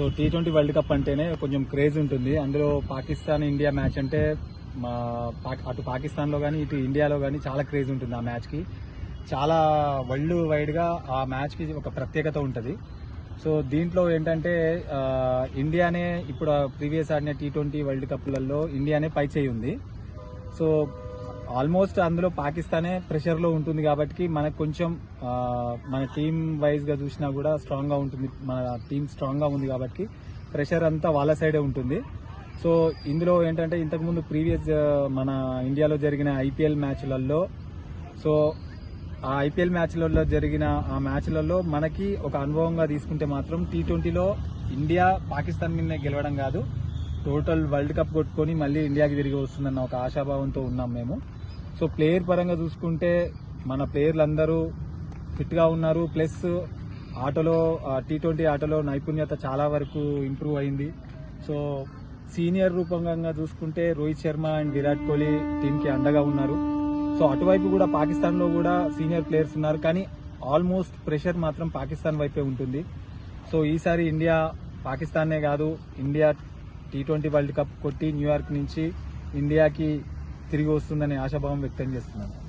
So T20 world cup అంటేనే కొంచెం craze ఉంటుంది. అందులో పాకిస్తాన్ ఇండియా మ్యాచ్ అంటే అటు పాకిస్తాన్లో కానీ ఇటు ఇండియాలో కానీ చాలా క్రేజ్ ఉంటుంది. ఆ మ్యాచ్కి చాలా వరల్డ్ వైడ్గా ఆ మ్యాచ్కి ఒక ప్రత్యేకత ఉంటుంది. సో దీంట్లో ఏంటంటే ఇండియానే ఇప్పుడు ప్రీవియస్ ఆడిన T20 వరల్డ్ కప్లలో ఇండియానే పై చేయి ఉంది. సో ఆల్మోస్ట్ అందులో పాకిస్తానే ప్రెషర్లో ఉంటుంది కాబట్టి మనకు కొంచెం మన టీం వైజ్గా చూసినా కూడా స్ట్రాంగ్గా ఉంటుంది. మన టీం స్ట్రాంగ్గా ఉంది కాబట్టి ప్రెషర్ అంతా వాళ్ళ సైడే ఉంటుంది. సో ఇందులో ఏంటంటే ఇంతకుముందు ప్రీవియస్ మన ఇండియాలో జరిగిన ఐపీఎల్ మ్యాచ్లలో సో ఆ ఐపీఎల్ మ్యాచ్లలో జరిగిన ఆ మ్యాచ్లలో మనకి ఒక అనుభవంగా తీసుకుంటే మాత్రం T20లో ఇండియా పాకిస్తాన్ మీదనే గెలవడం కాదు, టోటల్ వరల్డ్ కప్ కొట్టుకొని మళ్ళీ ఇండియాకి తిరిగి వస్తుందన్న ఒక ఆశాభావంతో ఉన్నాం మేము. సో ప్లేయర్ పరంగా చూసుకుంటే మన ప్లేయర్లు అందరూ ఫిట్గా ఉన్నారు. ప్లస్ ఆటలో T20 ఆటలో నైపుణ్యత చాలా వరకు ఇంప్రూవ్ అయింది. సో సీనియర్ రూపంగా చూసుకుంటే రోహిత్ శర్మ అండ్ విరాట్ కోహ్లీ టీంకి అండగా ఉన్నారు. సో అటువైపు కూడా పాకిస్తాన్లో కూడా సీనియర్ ప్లేయర్స్ ఉన్నారు, కానీ ఆల్మోస్ట్ ప్రెషర్ మాత్రం పాకిస్తాన్ వైపే ఉంటుంది. సో ఈసారి ఇండియా పాకిస్తాన్నే కాదు, ఇండియా T20 వరల్డ్ కప్ కొట్టి న్యూయార్క్ నుంచి ఇండియాకి తిరిగి వస్తుందనే ఆశాభావం వ్యక్తం చేస్తున్నాను.